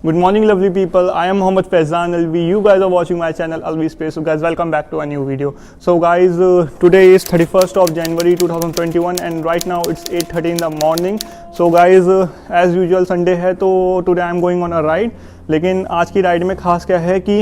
Good morning, lovely people. I am Mohammad Faizan Alvi. You guys are watching my channel Alvi Space. So guys, welcome back to a new video. So guys, today is 31st of January 2021 and right now it's 8:30 in the morning. So guys, as usual Sunday है तो today I am going on a ride. लेकिन आज की ride में खास क्या है कि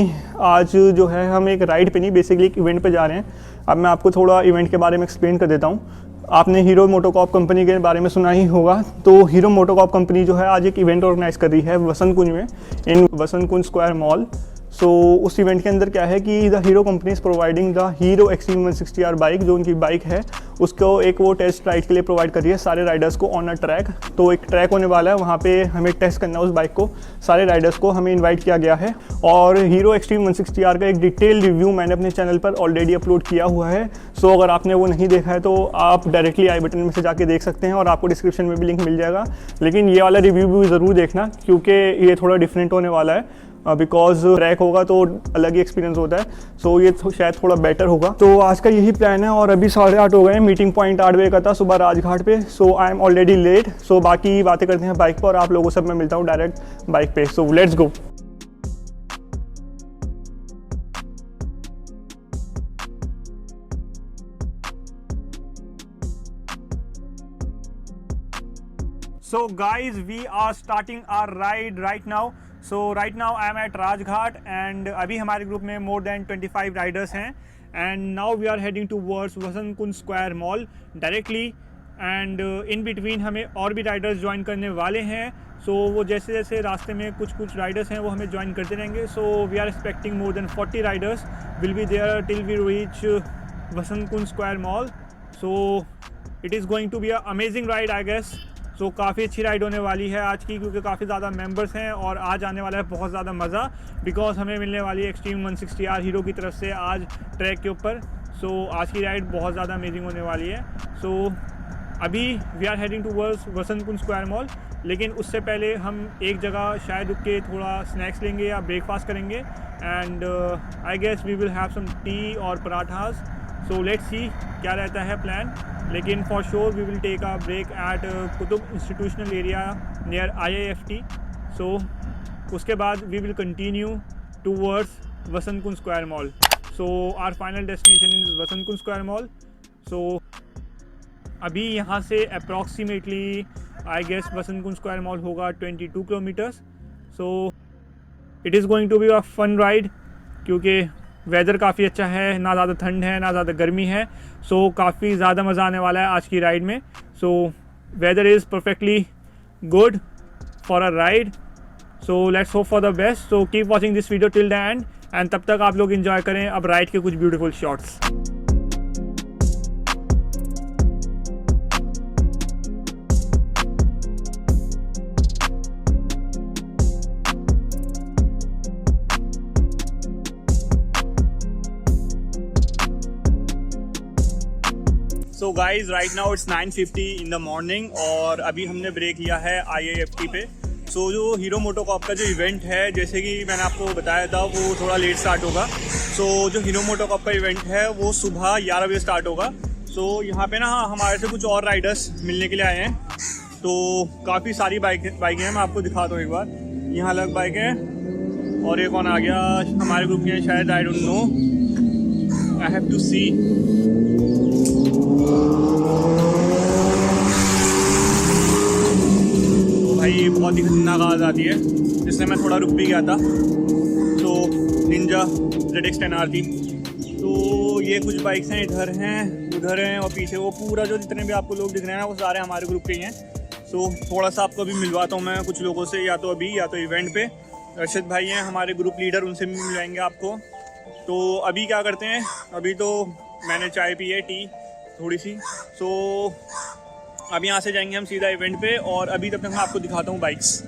आज जो है हम एक राइड पे नहीं, बेसिकली एक इवेंट पे जा रहे हैं। अब मैं आपको थोड़ा इवेंट के बारे में एक्सप्लेन कर देता हूँ। आपने हीरो मोटोकॉर्प कंपनी के बारे में सुना ही होगा। तो हीरो मोटोकॉर्प कंपनी जो है आज एक इवेंट ऑर्गेनाइज कर रही है वसंत कुंज में, इन वसंत कुंज स्क्वायर मॉल। सो उस इवेंट के अंदर क्या है कि the hero company is providing the hero extreme 160R bike, जो उनकी बाइक है उसको एक वो टेस्ट राइड के लिए प्रोवाइड कर रही है सारे राइडर्स को ऑन अ ट्रैक। तो एक ट्रैक होने वाला है, वहाँ पे हमें टेस्ट करना है उस बाइक को। सारे राइडर्स को हमें इनवाइट किया गया है और हीरो एक्सट्रीम 160R का एक डिटेल रिव्यू मैंने अपने चैनल पर ऑलरेडी अपलोड किया हुआ है। सो अगर आपने वो नहीं देखा है तो आप डायरेक्टली आई बटन में से जाके देख सकते हैं और आपको डिस्क्रिप्शन में भी लिंक मिल जाएगा। लेकिन ये वाला रिव्यू भी ज़रूर देखना क्योंकि ये थोड़ा डिफरेंट होने वाला है, बिकॉज ट्रैक होगा तो अलग ही एक्सपीरियंस होता है। सो ये शायद थोड़ा बेटर होगा। तो आज का यही प्लान है और अभी 8:30 हो गए हैं। मीटिंग पॉइंट 8 बजे का था सुबह राजघाट पे। सो आई एम ऑलरेडी लेट। सो बाकी बातें करते हैं बाइक पर और आप लोगों से मैं मिलता हूँ डायरेक्ट बाइक पे। सो let's go. So guys, we are starting our ride right now. So right now I am at Rajghat and अभी हमारे ग्रुप में more than 25 riders हैं and now we are heading towards Vasant Kunj square mall directly and in between हमें और भी riders join करने वाले हैं। So वो जैसे जैसे रास्ते में कुछ riders हैं वो हमें ज्वाइन करते रहेंगे। So we are expecting more than 40 riders will be there till we reach Vasant Kunj square mall. So it is going to be an amazing ride I guess। सो काफ़ी अच्छी राइड होने वाली है आज की क्योंकि काफ़ी ज़्यादा मेंबर्स हैं और आज आने वाला है बहुत ज़्यादा मज़ा, बिकॉज हमें मिलने वाली है एक्सट्रीम 160R हीरो की तरफ से आज ट्रैक के ऊपर। सो आज की राइड बहुत ज़्यादा अमेजिंग होने वाली है। सो अभी we are heading towards Vasant Kunj square mall, लेकिन उससे पहले हम एक जगह शायद रुक के थोड़ा स्नैक्स लेंगे या ब्रेकफास्ट करेंगे and I guess we will have some tea और पराठास। सो लेट्स सी क्या रहता है प्लान, लेकिन for sure we will take a break at Qutub Institutional Area near IIFT। So उसके बाद we will continue towards Vasant Kunj square Mall. So our final destination is Vasant Kunj square Mall. So अभी यहाँ से approximately I guess Vasant Kunj square Mall होगा 22 kilometres. So it is going to be a fun ride क्योंकि weather काफ़ी अच्छा है, ना ज़्यादा ठंड है ना ज़्यादा गर्मी है। सो काफ़ी ज़्यादा मज़ा आने वाला है आज की राइड में। So whether is perfectly good for a ride. So let's hope for the best. So keep watching this video till the end and तब तक आप लोग इन्जॉय करें अब राइड के कुछ beautiful shots. So guys right now it's 9:50 in the morning और अभी हमने ब्रेक लिया है IIFT पे। सो जो हीरो मोटोकॉर्प का जो इवेंट है, जैसे कि मैंने आपको बताया था, वो थोड़ा लेट स्टार्ट होगा। सो जो हीरो मोटोकॉर्प का इवेंट है वो सुबह 11 बजे स्टार्ट होगा। सो यहाँ पे ना हमारे से कुछ और राइडर्स मिलने के लिए आए हैं। तो काफ़ी सारी बाइकें हैं, मैं आपको दिखाता हूँ एक बार। यहाँ अलग बाइक है और एक कौन आ गया हमारे ग्रुप में शायद, I don't know, I have to see. भाई बहुत ही खतरनाक आवाज़ आती है, जिससे मैं थोड़ा रुक भी गया था। तो निंजा ZX10R थी। तो ये कुछ बाइक्स हैं, इधर हैं उधर हैं और पीछे वो पूरा जो जितने भी आपको लोग दिख रहे हैं ना वो सारे हमारे ग्रुप के ही हैं। सो थोड़ा सा आपको अभी मिलवाता हूँ मैं कुछ लोगों से, या तो अभी या तो इवेंट पे। अर्शद भाई हैं हमारे ग्रुप लीडर, उनसे भी मिलवाएंगे आपको। तो अभी क्या करते हैं, अभी तो मैंने चाय पी है, टी थोड़ी सी। सो अब यहाँ से जाएंगे हम सीधा इवेंट पे और अभी तब तक मैं आपको दिखाता हूँ bikes.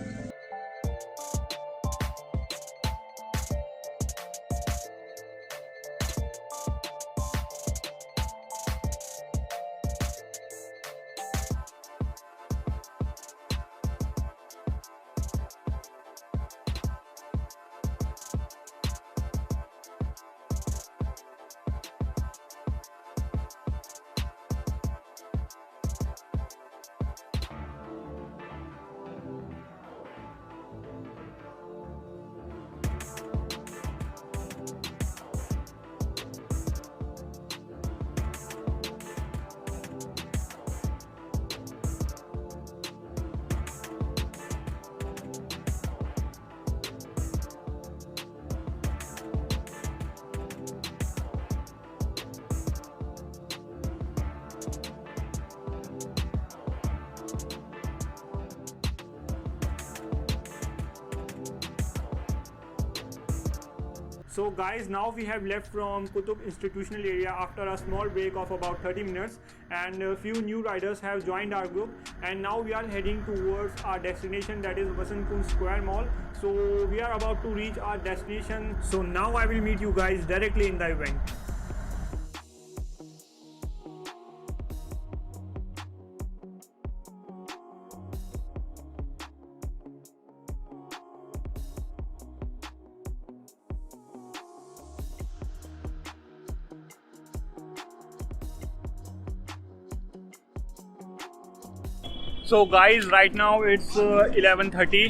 So guys, now we have left from Qutub institutional area after a small break of about 30 minutes, and a few new riders have joined our group, and now we are heading towards our destination, that is Vasant Kunj Square Mall. So we are about to reach our destination. So now I will meet you guys directly in the event. So guys right now it's 11:30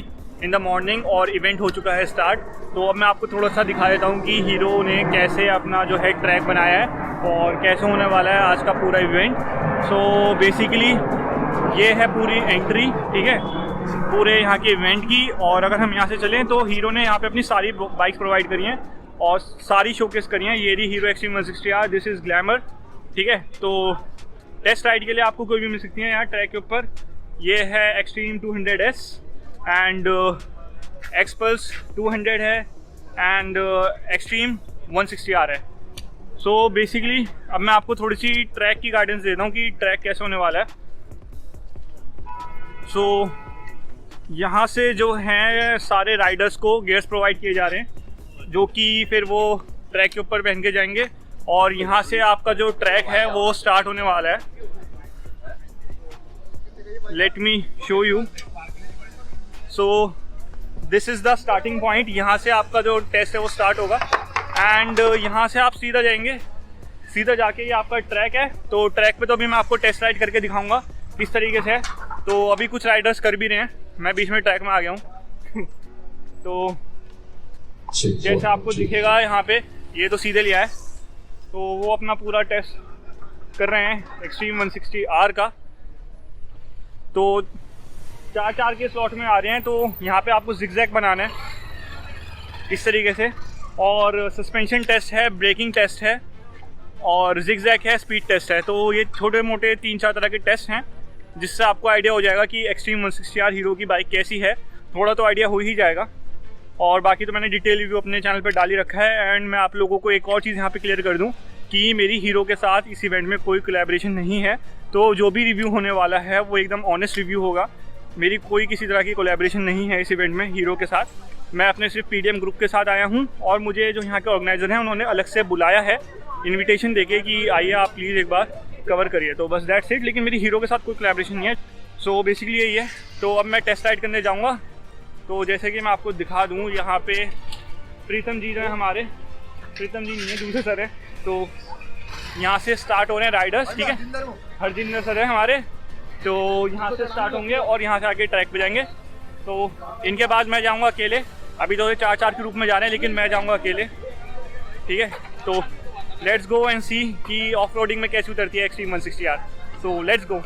in the morning और event हो चुका है start. तो अब मैं आपको थोड़ा सा दिखा देता हूँ कि हीरो ने कैसे अपना जो है ट्रैक बनाया है और कैसे होने वाला है आज का पूरा इवेंट। सो बेसिकली ये है पूरी एंट्री, ठीक है, पूरे यहाँ के इवेंट की। और अगर हम यहाँ से चलें तो हीरो ने यहाँ पे अपनी सारी बाइक्स प्रोवाइड करी हैं और सारी शोकेस करी हैं। ये रही hero extreme 160R, this is glamour, ठीक है। तो टेस्ट राइड के लिए आपको कोई भी मिल सकती है यहाँ ट्रैक के ऊपर। ये है एक्सट्रीम 200S एंड एक्सपल्स 200 है एंड एक्सट्रीम 160R है। सो बेसिकली अब मैं आपको थोड़ी सी ट्रैक की गाइडेंस देता हूँ कि ट्रैक कैसे होने वाला है। सो यहाँ से जो हैं सारे राइडर्स को गियर्स प्रोवाइड किए जा रहे हैं, जो कि फिर वो ट्रैक के ऊपर पहन के जाएंगे। और यहाँ से आपका जो ट्रैक है वो स्टार्ट होने वाला है। Let me show you. So this is the starting point. यहाँ से आपका जो टेस्ट है वो स्टार्ट होगा एंड यहाँ से आप सीधा जाएंगे, सीधा जाके ये आपका ट्रैक है। तो ट्रैक पे तो अभी मैं आपको टेस्ट राइड करके दिखाऊंगा किस तरीके से है। तो अभी कुछ राइडर्स कर भी रहे हैं, मैं बीच में ट्रैक में आ गया हूँ। तो जैसे आपको दिखेगा यहाँ पे, ये तो सीधे लिया है, तो वो अपना पूरा टेस्ट कर रहे हैं एक्सट्रीम 160R का। तो 4-4 के स्लॉट में आ रहे हैं। तो यहाँ पे आपको जिगजैग बनाना है इस तरीके से, और सस्पेंशन टेस्ट है, ब्रेकिंग टेस्ट है और जिगजैग है, स्पीड टेस्ट है। तो ये छोटे मोटे 3-4 तरह के टेस्ट हैं जिससे आपको आइडिया हो जाएगा कि एक्सट्रीम 160R हीरो की बाइक कैसी है। थोड़ा तो आइडिया हो ही जाएगा। और बाकी तो मैंने डिटेल रिव्यू अपने चैनल पर डाल ही रखा है। एंड मैं आप लोगों को एक और चीज़ यहाँ पे क्लियर कर दूँ कि मेरी हीरो के साथ इस इवेंट में कोई कोलैबोरेशन नहीं है। तो जो भी रिव्यू होने वाला है वो एकदम ऑनेस्ट रिव्यू होगा। मेरी कोई किसी तरह की कोलैबोरेशन नहीं है इस इवेंट में हीरो के साथ। मैं अपने सिर्फ PDM ग्रुप के साथ आया हूँ और मुझे जो यहाँ के ऑर्गेनाइज़र हैं उन्होंने अलग से बुलाया है इनविटेशन देके कि आइए आप प्लीज़ एक बार कवर करिए। तो बस दैट्स इट। लेकिन मेरी हीरो के साथ कोई कोलैबोरेशन नहीं है। सो बेसिकली यही है। तो अब मैं टेस्ट राइड करने जाऊँगा। तो जैसे कि मैं आपको दिखा दूँ, यहाँ पे प्रीतम जी जो है हमारे, प्रीतम जी नहीं है, दूसरे सर है। तो यहाँ से स्टार्ट हो रहे हैं राइडर्स, ठीक है। हरजिंदर सर है हमारे, तो यहाँ से स्टार्ट होंगे और यहाँ से आके ट्रैक पे जाएंगे। तो इनके बाद मैं जाऊँगा अकेले। अभी तो 4-4 के ग्रुप में जा रहे हैं, लेकिन मैं जाऊँगा अकेले, ठीक है। तो लेट्स गो एंड सी कि ऑफ रोडिंग में कैसी उतरती है extreme 160R। So let's go.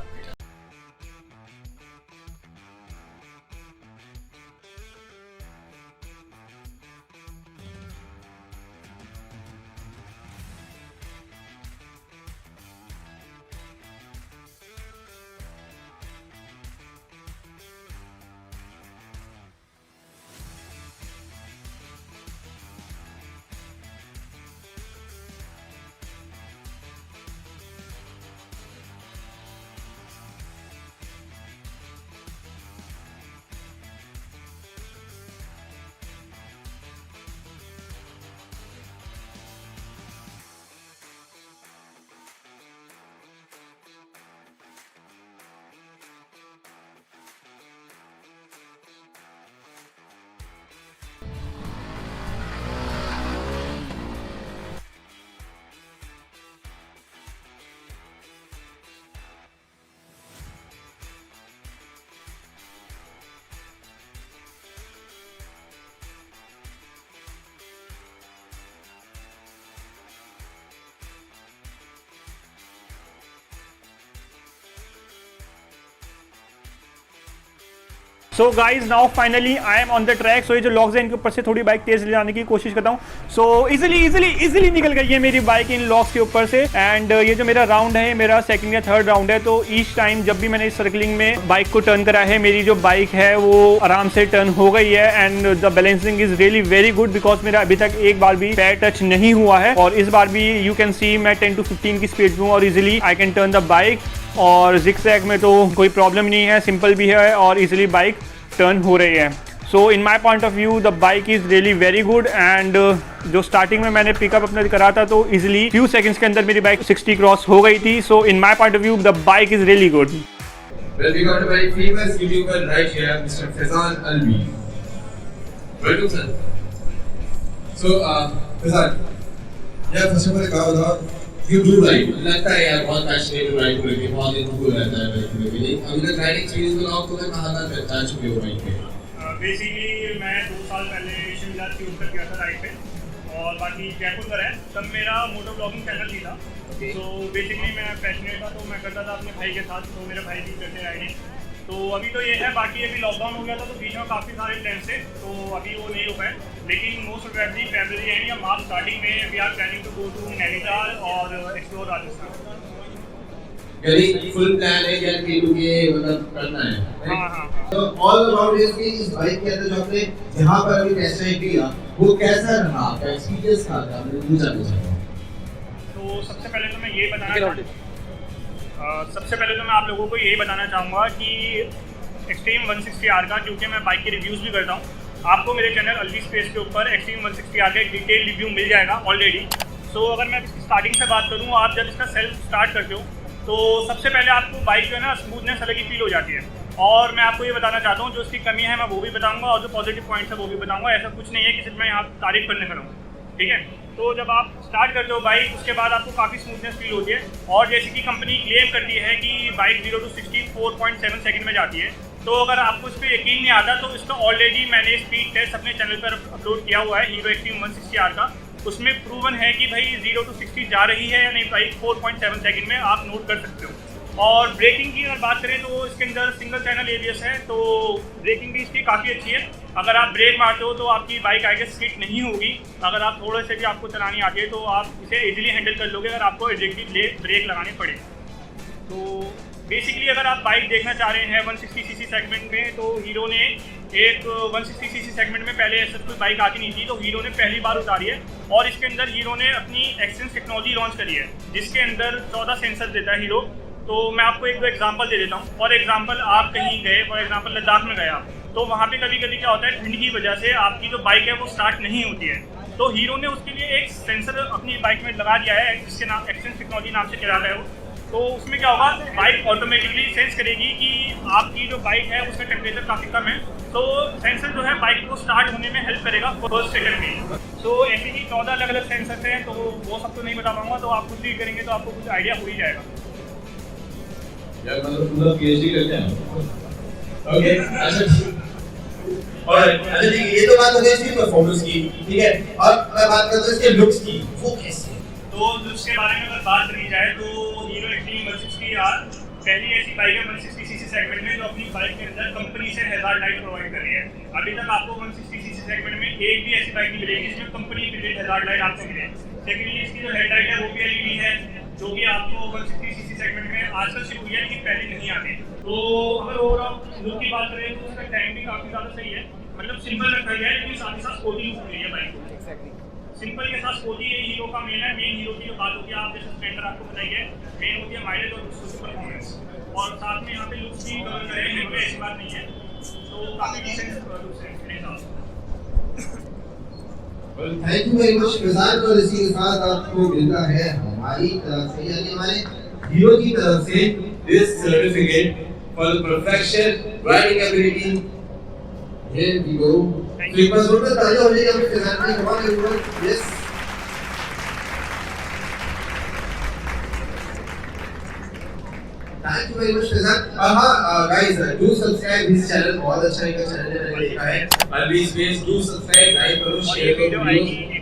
So guys now finally I am on the track. So ये जो लॉक्स है इनके ऊपर से थोड़ी बाइक तेज ले जाने की कोशिश करता हूँ। सो इजीली निकल गई है मेरी बाइक इन लॉक्स के ऊपर से। एंड ये जो मेरा राउंड है, मेरा सेकंड या थर्ड राउंड है, तो ईच टाइम जब भी मैंने इस सर्कलिंग में बाइक को टर्न करा है, मेरी जो बाइक है वो आराम से टर्न हो गई है। And the balancing is really very good because मेरा अभी तक एक बार भी पैर टच नहीं हुआ है। और इस बार भी यू कैन सी मैं 10 to 15 की स्पीड में हूँ और easily I can turn the bike. और जिगजैग में तो कोई प्रॉब्लम नहीं है, सिंपल भी है और इजिली बाइक टर्न हो रही है। So in my point of view the bike is really very good. And जो स्टार्टिंग में मैंने पिकअप अपना करा था तो इजिली फ्यू सेकंड्स के अंदर मेरी बाइक 60 क्रॉस हो गई थी। So in my point of view the bike is really good. Well, we got a very famous YouTuber right here, Mr. Faizan Alvi. Welcome, sir. So, Faizan, yeah, first of all, क्या होता? You do ride. लगता है यार बहुत passionate हो ride करके, बहुत ही खूब रहता है राइड करके। अभी तक राइडिंग एक्सपीरियंस बताओ तो मैं कहाँ तक जा चुके हो राइड पे? बेसिकली मैं 2 साल पहले शिमला चूज कर गया था राइड पे और बाकी जयपुर का है। तब मेरा मोटो ब्लॉगिंग चैनल भी था। तो बेसिकली मैं पैशनेट था तो मैं करता था अपने भाई के साथ। तो मेरे भाई भी करते राइडिंग। तो अभी तो ये है, बाकी अभी लॉकडाउन हो गया था तो बीच में काफ़ी सारे प्लान्स थे तो अभी वो नहीं हो पाए। लेकिन मोस्ट प्रोबेबली फरवरी एंड या मार्च स्टार्टिंग में we are planning to go to Nainital और एक्सप्लोर राजस्थान। यानी फुल प्लान है क्या कि के मतलब करना है? हाँ। तो ऑल अबाउट इस बाइक के अंदर जो आपने यहाँ पर अभी टेस्ट राइड किया वो कैसा रहा? आपका एक्सपीरियंस क्या था? मैं पूछना चाहता हूँ। तो सबसे पहले तो मैं आप लोगों को यही बताना चाहूँगा कि एक्सट्रीम 160R का, क्योंकि मैं बाइक के रिव्यूज़ भी करता हूँ, आपको मेरे चैनल अल्वी स्पेस के ऊपर एक्सट्रीम 160R का एक डिटेल रिव्यू मिल जाएगा ऑलरेडी। सो अगर मैं इसकी स्टार्टिंग से बात करूँ, आप जब इसका सेल्फ स्टार्ट करते हो तो सबसे पहले आपको बाइक जो है ना स्मूथनेस अलग ही फील हो जाती है। और मैं आपको ये बताना चाहता हूँ जो इसकी कमी है मैं वो भी बताऊँगा और जो पॉजिटिव पॉइंट्स है वो भी बताऊँगा। ऐसा कुछ नहीं है कि सिर्फ मैं यहाँ तारीफ करने खड़ा हूँ, ठीक है। तो जब आप स्टार्ट करते हो बाइक, उसके बाद आपको काफ़ी स्मूथनेस फील होती है। और जैसे कि कंपनी क्लेम करती है कि बाइक 0 to 60 4.7 सेकंड में जाती है, तो अगर आपको इस पर यकीन नहीं आता तो इसका ऑलरेडी मैंने स्पीड टेस्ट अपने चैनल पर अपलोड किया हुआ है, हीरो एक्सट्रीम 160R का। उसमें प्रूवन है कि भाई 0 to 60 जा रही है या नहीं बाइक 4.7 सेकंड में, आप नोट कर सकते हो। और ब्रेकिंग की अगर बात करें तो इसके अंदर सिंगल चैनल ABS है, तो ब्रेकिंग भी इसकी काफ़ी अच्छी है। अगर आप ब्रेक मारते हो तो आपकी बाइक आई गेस स्किड नहीं होगी। अगर आप थोड़े से भी आपको चलानी आती है तो आप इसे इजीली हैंडल कर लोगे अगर आपको एग्जैक्टली ब्रेक लगाने पड़े। तो बेसिकली अगर आप बाइक देखना चाह रहे हैं 160cc सेगमेंट में, तो हीरो ने एक 160cc सेगमेंट में पहले ऐसा कोई बाइक आती नहीं थी, तो हीरो ने पहली बार उतारी है। और इसके अंदर हीरो ने अपनी एक्सेंस टेक्नोलॉजी लॉन्च करी है जिसके अंदर 14 सेंसर देता है हीरो। तो मैं आपको एक दो एग्जांपल दे देता हूँ। फॉर एग्जांपल आप कहीं गए, फॉर एग्जांपल लद्दाख में गए आप, तो वहाँ पे कभी कभी क्या होता है ठंड की वजह से आपकी जो बाइक है वो स्टार्ट नहीं होती है। तो हीरो ने उसके लिए एक सेंसर अपनी बाइक में लगा दिया है जिसके नाम एक्सेंस टेक्नोलॉजी नाम से कहलाता है वो। तो उसमें क्या होगा, बाइक ऑटोमेटिकली सेंस करेगी कि आपकी जो बाइक है उसका टेम्परेचर काफ़ी कम है, तो सेंसर जो है बाइक को स्टार्ट होने में हेल्प करेगा फर्स्ट सेकंड में। तो ऐसे ही 14 अलग अलग सेंसर हैं, तो वो सब तो नहीं बता पाऊंगा, तो आप खुद भी करेंगे तो आपको कुछ आइडिया हो ही जाएगा। यार मतलब पूरा PhD करते हैं। ओके, और अच्छा ठीक है, ये तो बात हो गई इसकी परफॉर्मेंस की, ठीक है। और मैं बात करता हूँ इसके लुक्स की, वो कैसे है? तो लुक्स के बारे में अगर बात करी जाए तो हीरो एक्सट्रीम 160R पहली ऐसी बाइक है 160cc सेगमेंट में जो अपनी बाइक के अंदर कंपनी से हैजार्ड लाइट प्रोवाइड कर रही है। अभी तक आपको 160cc सेगमेंट में एक भी ऐसी बाइक नहीं मिलेगी जिसमें कंपनी फिटेड हैजार्ड लाइट आपको मिले। सेकेंडली इसकी जो हेडलाइट है वो भी LED है, जो कि आपको 160cc सेगमेंट में आजकल शुरू हुई है लेकिन पहले नहीं आते। तो अगर ओवरऑल लुक की बात करें तो उसका टैंक भी काफ़ी ज़्यादा सही है, मतलब सिंपल रखा गया है लेकिन साथ ही साथ स्पोर्टी लुक मिली है बाइक को। सिंपल के साथ स्पोर्टी ये हीरो का मेन है। मेन हीरो की जो बात होती है, आप जैसे स्प्लेंडर आपको बताइए, मेन होती है माइलेज और परफॉर्मेंस, और साथ में यहाँ पे लुक्स भी कवर करें हैं, ऐसी बात नहीं है। तो काफ़ी डिसेंट लुक्स है मेरे हिसाब से। Thank you very much Faizan, और इसी के साथ आपको मिलता है हमारी तरफ से यानी हमारे हीरो की तरफ से this certificate for perfection riding ability. Here we go. तो एक बार जोर से तालियां हो जाएगी अपने फैजान की। Come on everyone, yes. Thank you very much Faizan. हाँ guys, do subscribe this channel, बहुत अच्छा इनका चैनल है, मैंने देखा है Alvi Space. Do subscribe, like करो, शेयर करो।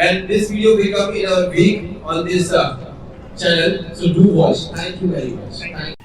And this video will come in a week on this channel, so do watch. Thank you very much.